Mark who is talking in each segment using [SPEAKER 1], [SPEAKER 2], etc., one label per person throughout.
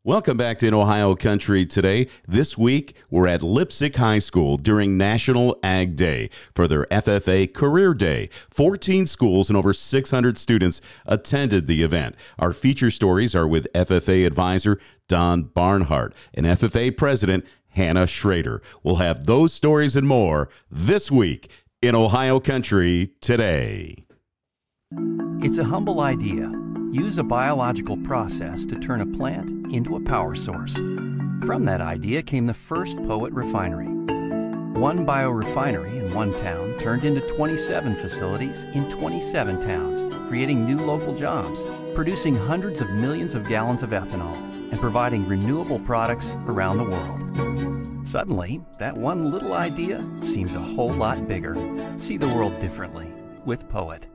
[SPEAKER 1] Welcome back to In Ohio Country Today. This week, we're at Leipsic High School during National Ag Day for their FFA Career Day. 14 schools and over 600 students attended the event. Our feature stories are with FFA advisor Don Barnhart and FFA president Hannah Schrader. We'll have those stories and more this week in Ohio Country Today.
[SPEAKER 2] It's a humble idea. Use a biological process to turn a plant into a power source. From that idea came the first Poet refinery. One biorefinery in one town turned into 27 facilities in 27 towns, creating new local jobs, producing hundreds of millions of gallons of ethanol, and providing renewable products around the world. Suddenly, that one little idea seems a whole lot bigger. See the world differently with Poet.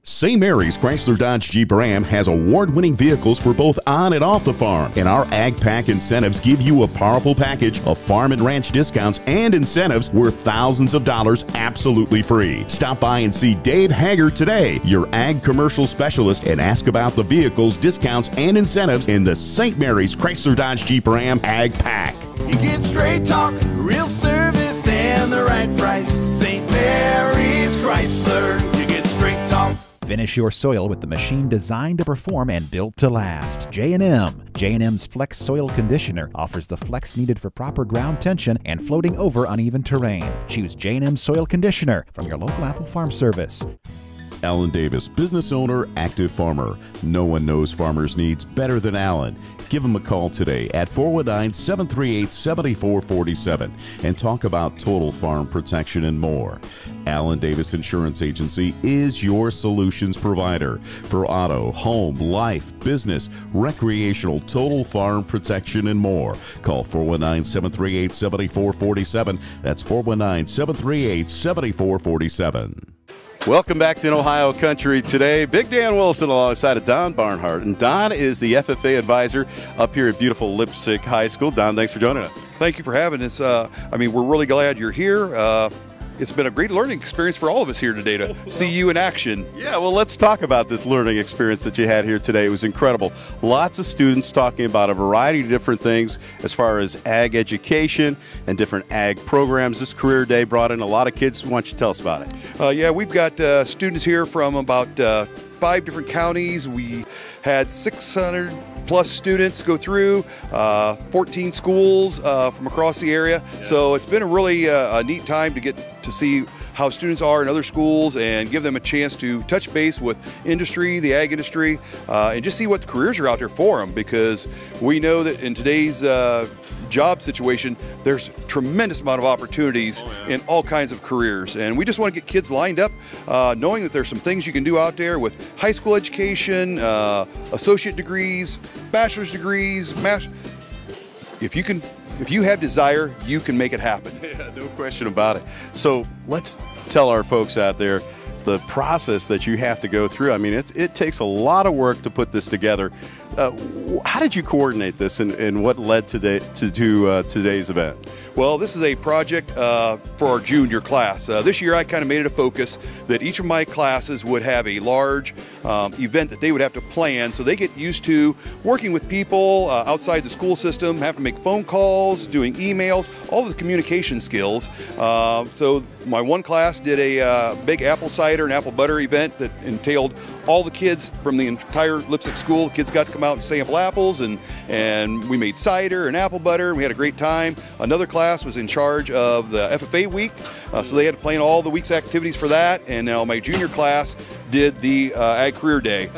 [SPEAKER 1] St. Mary's Chrysler Dodge Jeep Ram has award-winning vehicles for both on and off the farm, and our Ag Pack incentives give you a powerful package of farm and ranch discounts and incentives worth thousands of dollars absolutely free. Stop by and see Dave Hager today, your Ag commercial specialist, and ask about the vehicles, discounts, and incentives in the St. Mary's Chrysler Dodge Jeep Ram Ag Pack.
[SPEAKER 3] You get straight talk, real service, and the right price. St. Mary's Chrysler, you get straight talk.
[SPEAKER 4] Finish your soil with the machine designed to perform and built to last. J&M. J&M's Flex Soil Conditioner offers the flex needed for proper ground tension and floating over uneven terrain. Choose J&M Soil Conditioner from your local Apple Farm Service.
[SPEAKER 1] Alan Davis, business owner, active farmer. No one knows farmers' needs better than Alan. Give him a call today at 419-738-7447 and talk about total farm protection and more. Alan Davis Insurance Agency is your solutions provider for auto, home, life, business, recreational, total farm protection and more. Call 419-738-7447. That's 419-738-7447. Welcome back to In Ohio Country Today. Big Dan Wilson alongside of Don Barnhart. And Don is the FFA advisor up here at beautiful Leipsic High School. Don, thanks for joining us.
[SPEAKER 5] Thank you for having us. We're really glad you're here. It's been a great learning experience for all of us here today to see you in action.
[SPEAKER 1] Yeah, well, let's talk about this learning experience that you had here today. It was incredible. Lots of students talking about a variety of different things as far as ag education and different ag programs. This career day brought in a lot of kids. Why don't you tell us about it?
[SPEAKER 5] We've got students here from about 5 different counties. We had 600 plus students go through 14 schools from across the area. Yeah. So it's been a really neat time to get to see how students are in other schools and give them a chance to touch base with industry, the ag industry, and just see what careers are out there for them, because we know that in today's job situation, there's tremendous amount of opportunities in all kinds of careers. And we just want to get kids lined up, knowing that there's some things you can do out there with high school education, associate degrees, bachelor's degrees, If you have desire, you can make it happen.
[SPEAKER 1] Yeah, no question about it. So let's tell our folks out there the process that you have to go through. I mean, it takes a lot of work to put this together. How did you coordinate this, and what led to today's event?
[SPEAKER 5] Well, this is a project for our junior class. This year I kind of made it a focus that each of my classes would have a large event that they would have to plan, so they get used to working with people outside the school system, have to make phone calls, doing emails, all of the communication skills. So my one class did a big apple cider and apple butter event that entailed all the kids from the entire Leipsic school. Kids got to come out and sample apples, and we made cider and apple butter, and we had a great time. Another class was in charge of the FFA week, so they had to plan all the week's activities for that, and now my junior class did the Ag Career Day.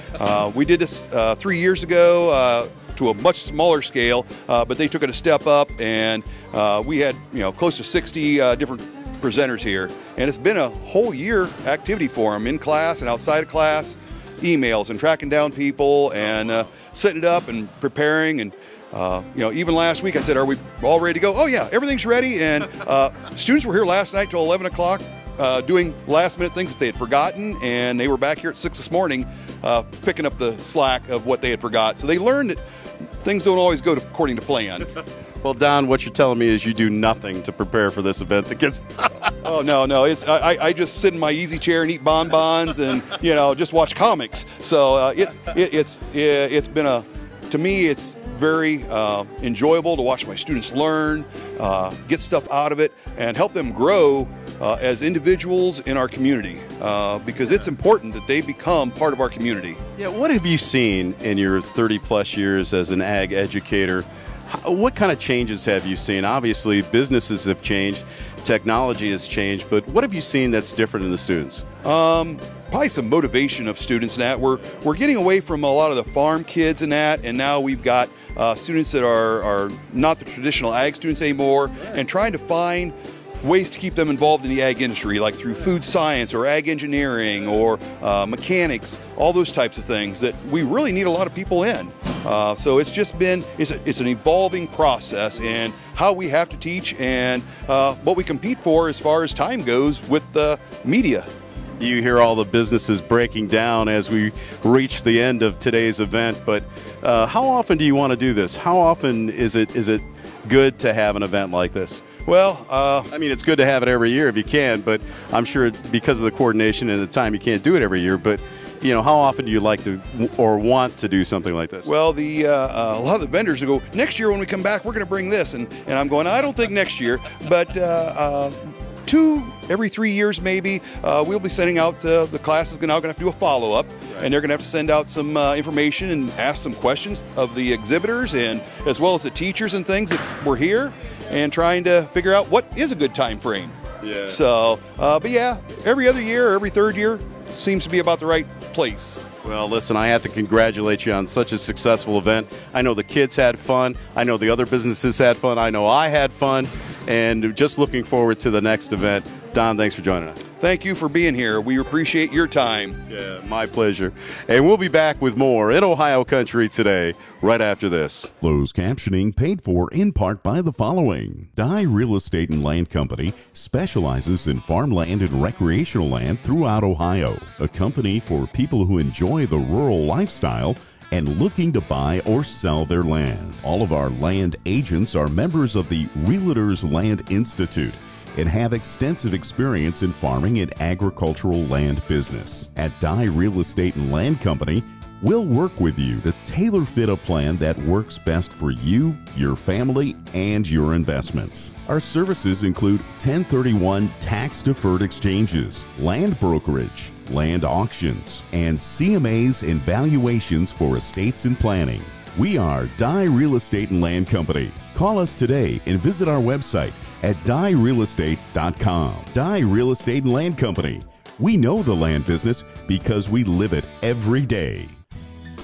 [SPEAKER 5] We did this 3 years ago to a much smaller scale, but they took it a step up, and we had close to 60 different presenters here, and it's been a whole year activity for them, in class and outside of class, emails and tracking down people and setting it up and preparing. And even last week I said, are we all ready to go? Oh yeah, everything's ready. And students were here last night till 11 o'clock doing last minute things that they had forgotten, and they were back here at 6 this morning picking up the slack of what they had forgot. So they learned that things don't always go according to plan.
[SPEAKER 1] Well, Don, what you're telling me is you do nothing to prepare for this event. The kids.
[SPEAKER 5] Oh no, I just sit in my easy chair and eat bonbons and just watch comics. So it's been a to me, it's very enjoyable to watch my students learn, get stuff out of it, and help them grow as individuals in our community, because it's important that they become part of our community.
[SPEAKER 1] Yeah, what have you seen in your 30-plus years as an ag educator? What kind of changes have you seen? Obviously, businesses have changed, technology has changed, but what have you seen that's different in the students?
[SPEAKER 5] Probably some motivation of students and that. We're getting away from a lot of the farm kids and that, and now we've got students that are not the traditional ag students anymore, and trying to find ways to keep them involved in the ag industry, like through food science or ag engineering or mechanics, all those types of things that we really need a lot of people in. So it's just been, it's an evolving process in how we have to teach and what we compete for as far as time goes with the media.
[SPEAKER 1] You hear all the businesses breaking down as we reach the end of today's event, but how often do you want to do this? How often is it good to have an event like this?
[SPEAKER 5] Well,
[SPEAKER 1] I mean, it's good to have it every year if you can, but I'm sure because of the coordination and the time you can't do it every year. But, you know, how often do you like to or want to do something like this?
[SPEAKER 5] Well, a lot of the vendors will go, next year when we come back, we're going to bring this. And I'm going, I don't think next year, but every 3 years maybe, we'll be sending out, the class is now going to have to do a follow-up. Right. And they're going to have to send out some information and ask some questions of the exhibitors and as well as the teachers and things that were here, and trying to figure out what is a good time frame.
[SPEAKER 1] Yeah.
[SPEAKER 5] So, but yeah, every other year or every third year seems to be about the right place.
[SPEAKER 1] Well, listen, I have to congratulate you on such a successful event. I know the kids had fun. I know the other businesses had fun. I know I had fun. And just looking forward to the next event. Don, thanks for joining us.
[SPEAKER 5] Thank you for being here. We appreciate your time.
[SPEAKER 1] Yeah, my pleasure. And we'll be back with more in Ohio Country today, right after this.
[SPEAKER 6] Closed captioning paid for in part by the following. Dye Real Estate and Land Company specializes in farmland and recreational land throughout Ohio. A company for people who enjoy the rural lifestyle and looking to buy or sell their land. All of our land agents are members of the Realtors Land Institute and have extensive experience in farming and agricultural land business. At Dye Real Estate and Land Company, we'll work with you to tailor fit a plan that works best for you, your family, and your investments. Our services include 1031 tax-deferred exchanges, land brokerage, land auctions, and CMAs and valuations for estates and planning. We are Dye Real Estate and Land Company. Call us today and visit our website at dyerealestate.com. Dye Real Estate and Land Company. We know the land business because we live it every day.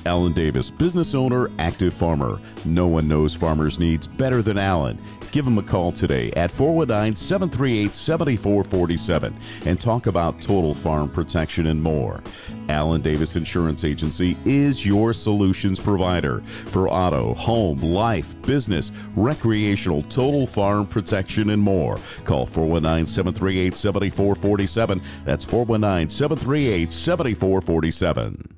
[SPEAKER 6] Alan Davis, business owner, active farmer. No one knows farmers' needs better than Alan. Give him a call today at 419-738-7447 and talk about total farm protection and more. Alan Davis Insurance Agency is your solutions provider for auto, home, life, business, recreational, total farm protection and more. Call 419-738-7447. That's 419-738-7447.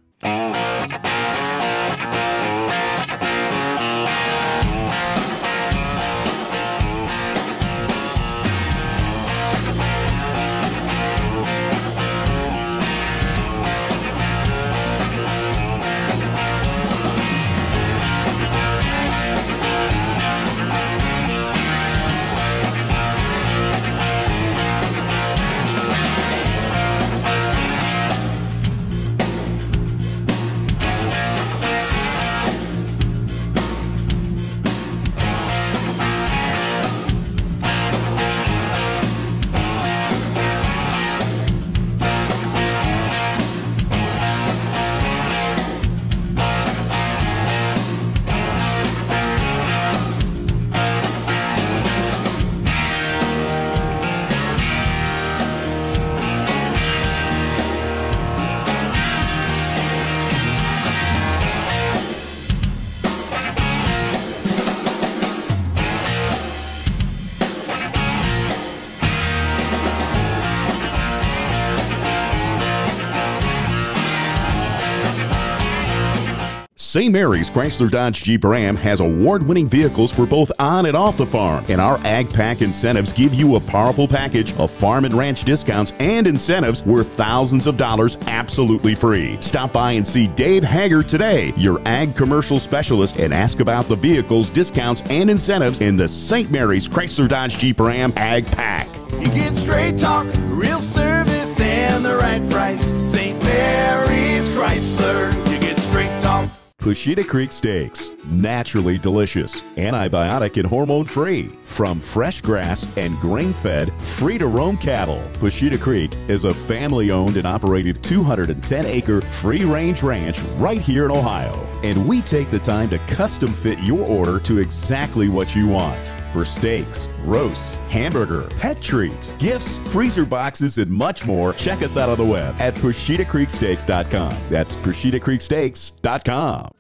[SPEAKER 6] St. Mary's Chrysler Dodge Jeep Ram has award-winning vehicles for both on and off the farm, and our Ag Pack incentives give you a powerful package of farm and ranch discounts and incentives worth thousands of dollars absolutely free. Stop by and see Dave Hager today, your Ag commercial specialist, and ask about the vehicles, discounts, and incentives in the St. Mary's Chrysler Dodge Jeep Ram Ag Pack.
[SPEAKER 3] You get straight talk, real service, and the right price. St. Mary's Chrysler. You get straight talk.
[SPEAKER 6] Pushita Creek Steaks, naturally delicious, antibiotic and hormone-free, from fresh grass and grain-fed, free-to-roam cattle. Pushita Creek is a family-owned and operated 210-acre free-range ranch right here in Ohio, and we take the time to custom-fit your order to exactly what you want. For steaks, roasts, hamburger, pet treats, gifts, freezer boxes, and much more, check us out on the web at PushitaCreekSteaks.com. That's PushitaCreekSteaks.com.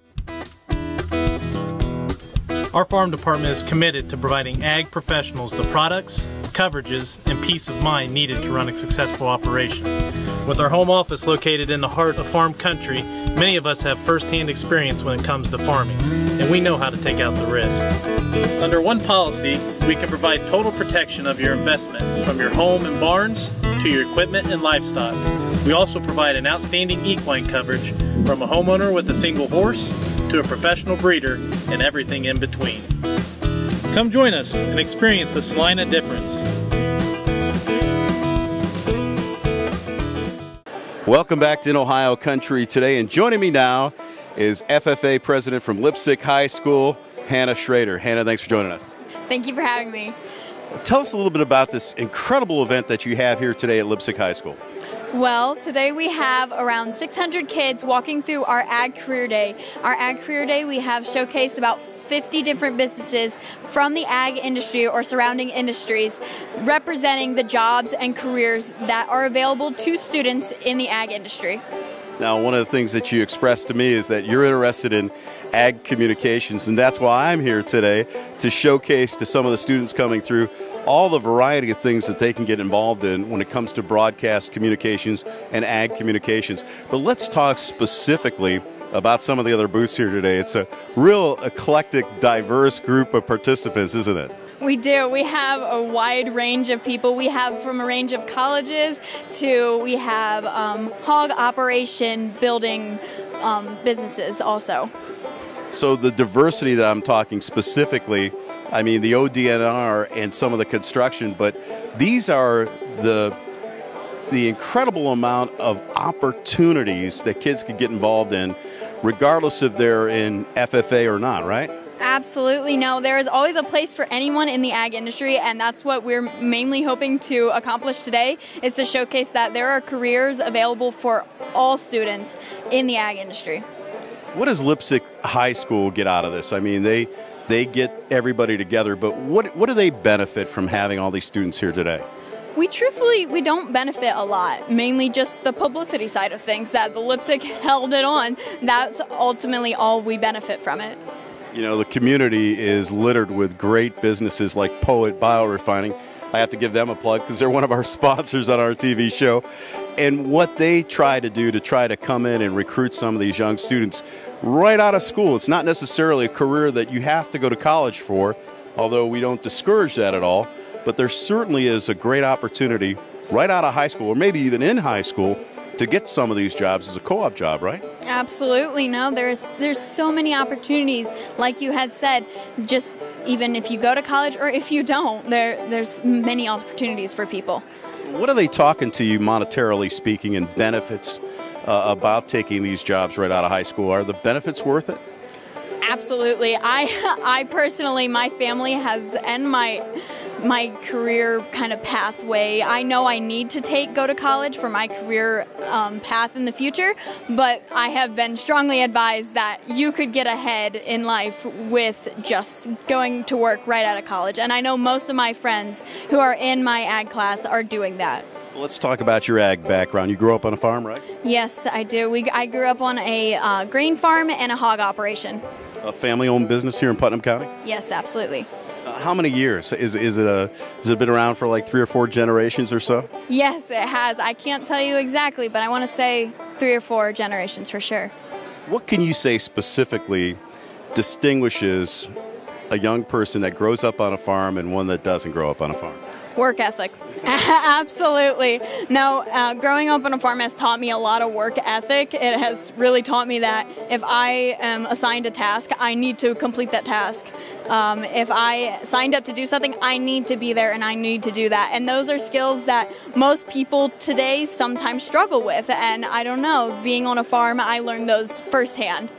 [SPEAKER 7] Our farm department is committed to providing ag professionals the products, coverages, and peace of mind needed to run a successful operation. With our home office located in the heart of farm country, many of us have first-hand experience when it comes to farming, and we know how to take out the risk. Under one policy, we can provide total protection of your investment, from your home and barns to your equipment and livestock. We also provide an outstanding equine coverage, from a homeowner with a single horse to a professional breeder and everything in between. Come join us and experience the Salina difference.
[SPEAKER 1] Welcome back to In Ohio Country today, and joining me now is FFA President from Leipsic High School, Hannah Schrader. Hannah, thanks for joining us.
[SPEAKER 8] Thank you for having me.
[SPEAKER 1] Tell us a little bit about this incredible event that you have here today at Leipsic High School.
[SPEAKER 8] Well, today we have around 600 kids walking through our Ag Career Day. Our Ag Career Day, we have showcased about 50 different businesses from the ag industry or surrounding industries, representing the jobs and careers that are available to students in the ag industry.
[SPEAKER 1] Now, one of the things that you expressed to me is that you're interested in ag communications, and that's why I'm here today, to showcase to some of the students coming through all the variety of things that they can get involved in when it comes to broadcast communications and ag communications. But let's talk specifically about some of the other booths here today. It's a real eclectic, diverse group of participants, isn't it?
[SPEAKER 8] We do. We have a wide range of people. We have from a range of colleges to we have hog operation building businesses also.
[SPEAKER 1] So the diversity that I'm talking specifically, I mean the ODNR and some of the construction, but these are the incredible amount of opportunities that kids could get involved in, regardless if they're in FFA or not, right?
[SPEAKER 8] Absolutely. No, there is always a place for anyone in the ag industry, and that's what we're mainly hoping to accomplish today, is to showcase that there are careers available for all students in the ag industry.
[SPEAKER 1] What does Leipsic High School get out of this? I mean, they get everybody together, but what do they benefit from having all these students here today?
[SPEAKER 8] We don't benefit a lot, mainly just the publicity side of things, that the Leipsic held it on. That's ultimately all we benefit from it.
[SPEAKER 1] You know, the community is littered with great businesses like Poet Biorefining. I have to give them a plug because they're one of our sponsors on our TV show. And what they try to do to try to come in and recruit some of these young students right out of school. It's not necessarily a career that you have to go to college for, although we don't discourage that at all. But there certainly is a great opportunity right out of high school, or maybe even in high school, to get some of these jobs as a co-op job, right?
[SPEAKER 8] Absolutely. No, there's so many opportunities. Like you had said, just even if you go to college or if you don't, there's many opportunities for people.
[SPEAKER 1] What are they talking to you monetarily speaking and benefits about taking these jobs right out of high school? Are the benefits worth it?
[SPEAKER 8] Absolutely. I personally, my family has, and my career kind of pathway. I know I need to go to college for my career path in the future, but I have been strongly advised that you could get ahead in life with just going to work right out of college. And I know most of my friends who are in my ag class are doing that.
[SPEAKER 1] Well, let's talk about your ag background. You grew up on a farm, right?
[SPEAKER 8] Yes, I do. I grew up on a grain farm and a hog operation.
[SPEAKER 1] A family-owned business here in Putnam County?
[SPEAKER 8] Yes, absolutely.
[SPEAKER 9] How many years? Has it been around for like 3 or 4 generations or so?
[SPEAKER 8] Yes, it has. I can't tell you exactly, but I want to say 3 or 4 generations for sure.
[SPEAKER 9] What can you say specifically distinguishes a young person that grows up on a farm and one that doesn't grow up on a farm?
[SPEAKER 8] Work ethic. Absolutely. No, growing up on a farm has taught me a lot of work ethic. It has really taught me that if I am assigned a task, I need to complete that task. If I signed up to do something, I need to be there and I need to do that. And those are skills that most people today sometimes struggle with. And I don't know, being on a farm, I learned those firsthand.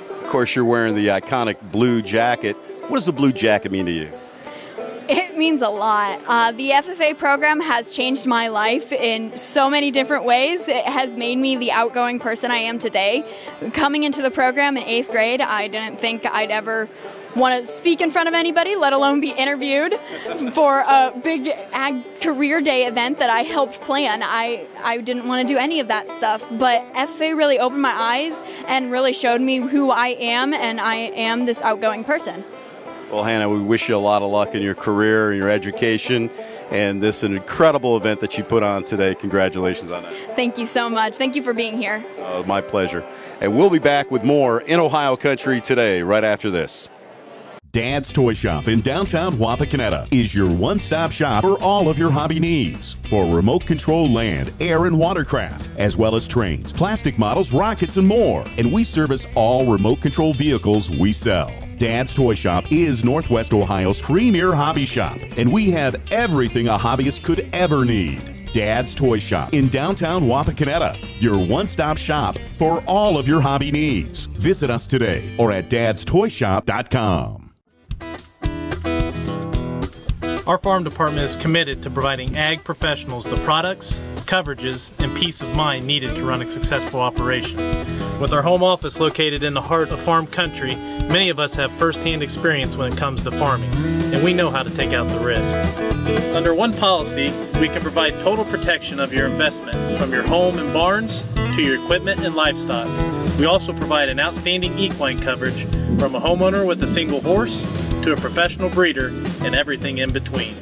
[SPEAKER 9] Of course, you're wearing the iconic blue jacket. What does the blue jacket mean to you?
[SPEAKER 8] It means a lot. The FFA program has changed my life in so many different ways. It has made me the outgoing person I am today. Coming into the program in 8th grade, I didn't think I'd ever want to speak in front of anybody, let alone be interviewed for a big ag career day event that I helped plan. I didn't want to do any of that stuff, but FFA really opened my eyes and really showed me who I am, and I am this outgoing person.
[SPEAKER 9] Well, Hannah, we wish you a lot of luck in your career and your education, and this an incredible event that you put on today. Congratulations on that.
[SPEAKER 8] Thank you so much. Thank you for being here.
[SPEAKER 9] My pleasure. And we'll be back with more in Ohio Country today, right after this.
[SPEAKER 6] Dad's Toy Shop in downtown Wapakoneta is your one-stop shop for all of your hobby needs. For remote control land, air, and watercraft, as well as trains, plastic models, rockets, and more. And we service all remote control vehicles we sell. Dad's Toy Shop is Northwest Ohio's premier hobby shop, and we have everything a hobbyist could ever need. Dad's Toy Shop in downtown Wapakoneta, your one-stop shop for all of your hobby needs. Visit us today or at dadstoyshop.com.
[SPEAKER 7] Our farm department is committed to providing ag professionals the products, coverages, and peace of mind needed to run a successful operation. With our home office located in the heart of farm country, many of us have first-hand experience when it comes to farming, and we know how to take out the risk. Under one policy, we can provide total protection of your investment, from your home and barns to your equipment and livestock. We also provide an outstanding equine coverage, from a homeowner with a single horse to a professional breeder and everything in between.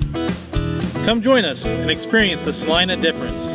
[SPEAKER 7] Come join us and experience the Salina difference.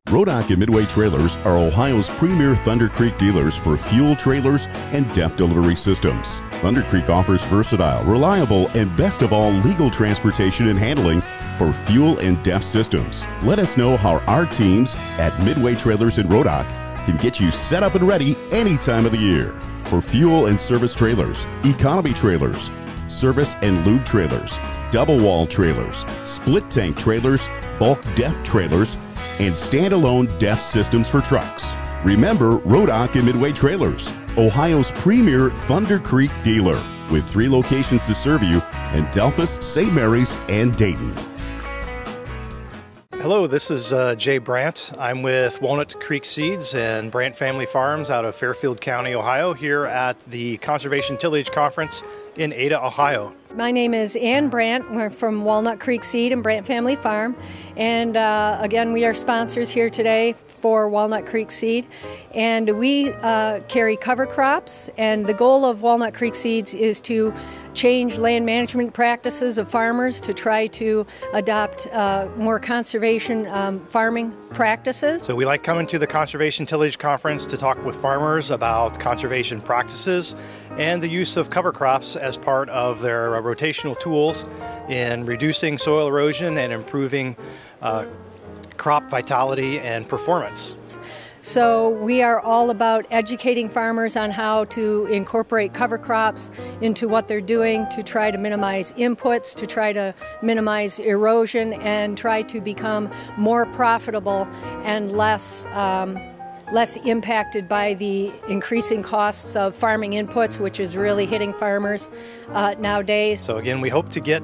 [SPEAKER 6] Rodock and Midway Trailers are Ohio's premier Thunder Creek dealers for fuel trailers and DEF delivery systems. Thunder Creek offers versatile, reliable, and best of all, legal transportation and handling for fuel and DEF systems. Let us know how our teams at Midway Trailers in Rodock can get you set up and ready any time of the year. For fuel and service trailers, economy trailers, service and lube trailers, double wall trailers, split tank trailers, bulk DEF trailers, and standalone DEF systems for trucks. Remember Rodock and Midway Trailers, Ohio's premier Thunder Creek dealer, with 3 locations to serve you in Delphus, St. Mary's, and Dayton.
[SPEAKER 10] Hello, this is Jay Brandt. I'm with Walnut Creek Seeds and Brandt Family Farms out of Fairfield County, Ohio, here at the Conservation Tillage Conference in Ada, Ohio.
[SPEAKER 11] My name is Ann Brandt. We're from Walnut Creek Seed and Brandt Family Farm. And again, we are sponsors here today for Walnut Creek Seed. And we carry cover crops. And the goal of Walnut Creek Seeds is to change land management practices of farmers to try to adopt more conservation farming practices.
[SPEAKER 10] So we like coming to the Conservation Tillage Conference to talk with farmers about conservation practices and the use of cover crops as part of their rotational tools in reducing soil erosion and improving crop vitality and performance.
[SPEAKER 11] So we are all about educating farmers on how to incorporate cover crops into what they're doing to try to minimize inputs, to try to minimize erosion, and try to become more profitable and less impacted by the increasing costs of farming inputs, which is really hitting farmers nowadays.
[SPEAKER 10] So again, we hope to get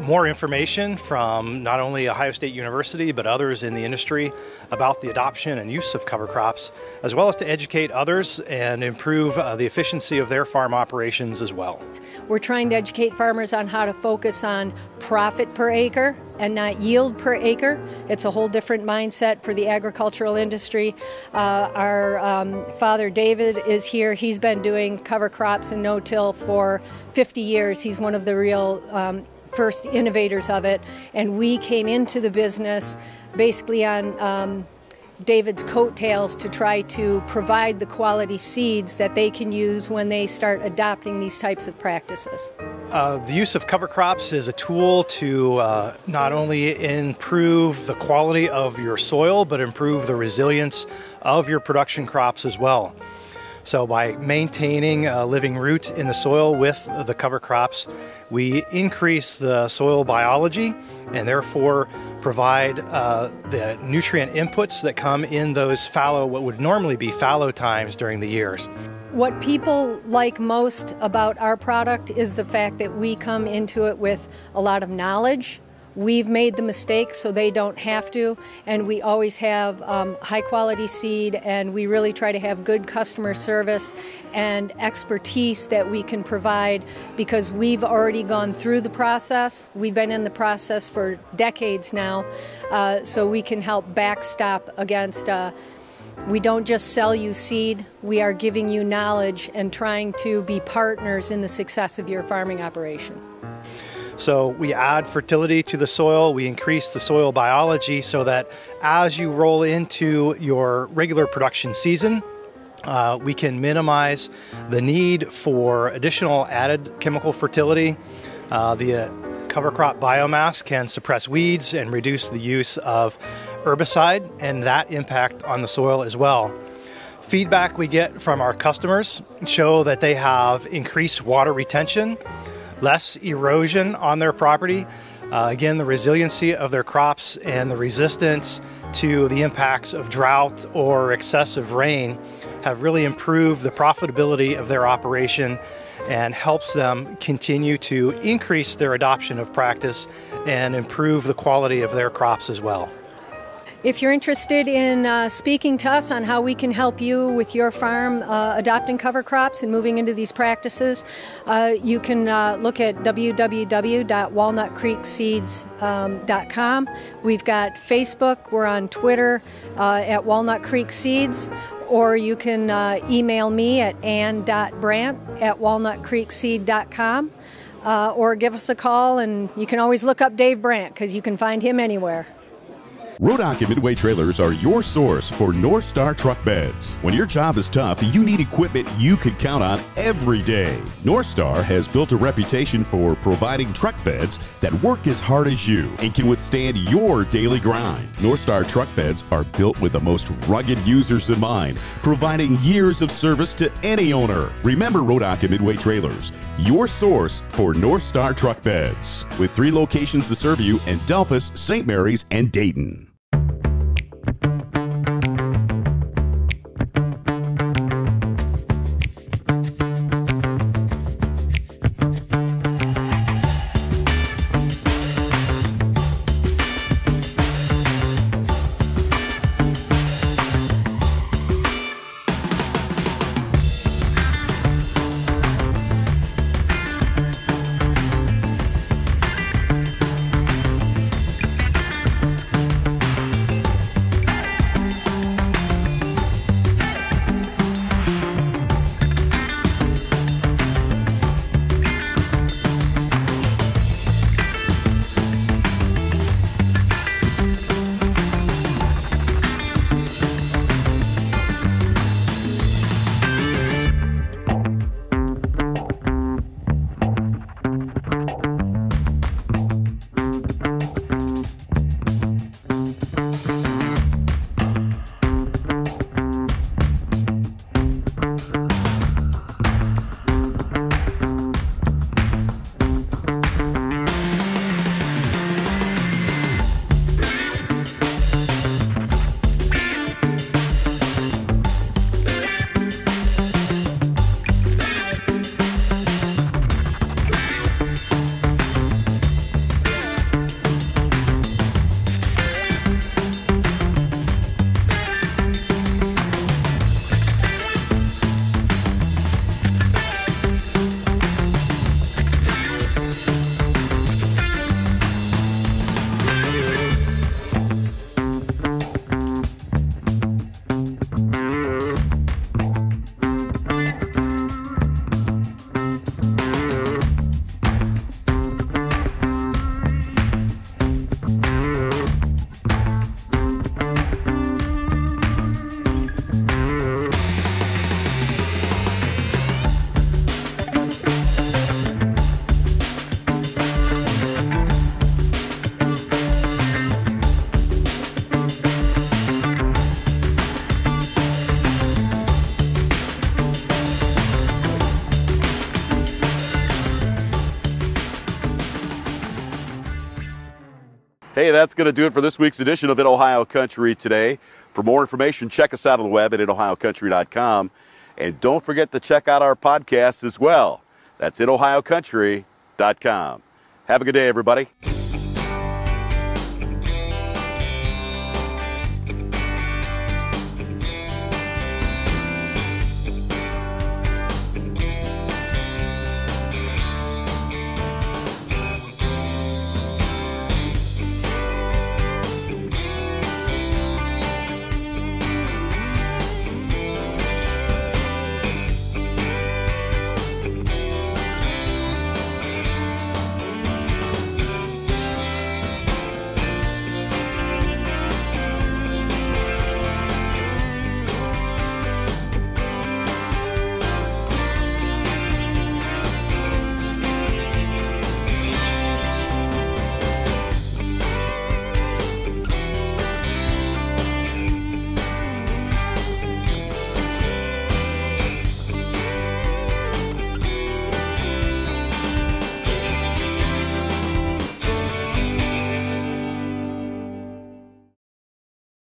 [SPEAKER 10] more information from not only Ohio State University, but others in the industry about the adoption and use of cover crops, as well as to educate others and improve the efficiency of their farm operations as well.
[SPEAKER 11] We're trying to educate farmers on how to focus on profit per acre and not yield per acre. It's a whole different mindset for the agricultural industry. Our father David is here. He's been doing cover crops and no-till for 50 years. He's one of the real first innovators of it. And we came into the business basically on David's coattails to try to provide the quality seeds that they can use when they start adopting these types of practices.
[SPEAKER 10] The use of cover crops is a tool to not only improve the quality of your soil, but improve the resilience of your production crops as well. So by maintaining a living root in the soil with the cover crops, we increase the soil biology and therefore provide the nutrient inputs that come in those fallow, what would normally be fallow times during the years.
[SPEAKER 11] What people like most about our product is the fact that we come into it with a lot of knowledge. We've made the mistakes so they don't have to, and we always have high quality seed, and we really try to have good customer service and expertise that we can provide because we've already gone through the process. We've been in the process for decades now, so we can help backstop against we don't just sell you seed, we are giving you knowledge and trying to be partners in the success of your farming operation.
[SPEAKER 10] So we add fertility to the soil, we increase the soil biology so that as you roll into your regular production season, we can minimize the need for additional added chemical fertility. The cover crop biomass can suppress weeds and reduce the use of herbicide and that impact on the soil as well. Feedback we get from our customers show that they have increased water retention, less erosion on their property, again the resiliency of their crops and the resistance to the impacts of drought or excessive rain have really improved the profitability of their operation and helps them continue to increase their adoption of practice and improve the quality of their crops as well.
[SPEAKER 11] If you're interested in speaking to us on how we can help you with your farm adopting cover crops and moving into these practices, you can look at www.walnutcreekseeds.com. We've got Facebook, we're on Twitter at Walnut Creek Seeds, or you can email me at ann.brandt@walnutcreekseed.com, or give us a call, and you can always look up Dave Brandt because you can find him anywhere.
[SPEAKER 6] Rodock and Midway Trailers are your source for North Star truck beds. When your job is tough, you need equipment you can count on every day. North Star has built a reputation for providing truck beds that work as hard as you and can withstand your daily grind. North Star truck beds are built with the most rugged users in mind, providing years of service to any owner. Remember Rodock and Midway Trailers, your source for North Star truck beds, with 3 locations to serve you in Delphus, St. Mary's, and Dayton.
[SPEAKER 1] Hey, that's going to do it for this week's edition of In Ohio Country Today. For more information, check us out on the web at inohiocountry.com. And don't forget to check out our podcast as well. That's inohiocountry.com. Have a good day, everybody.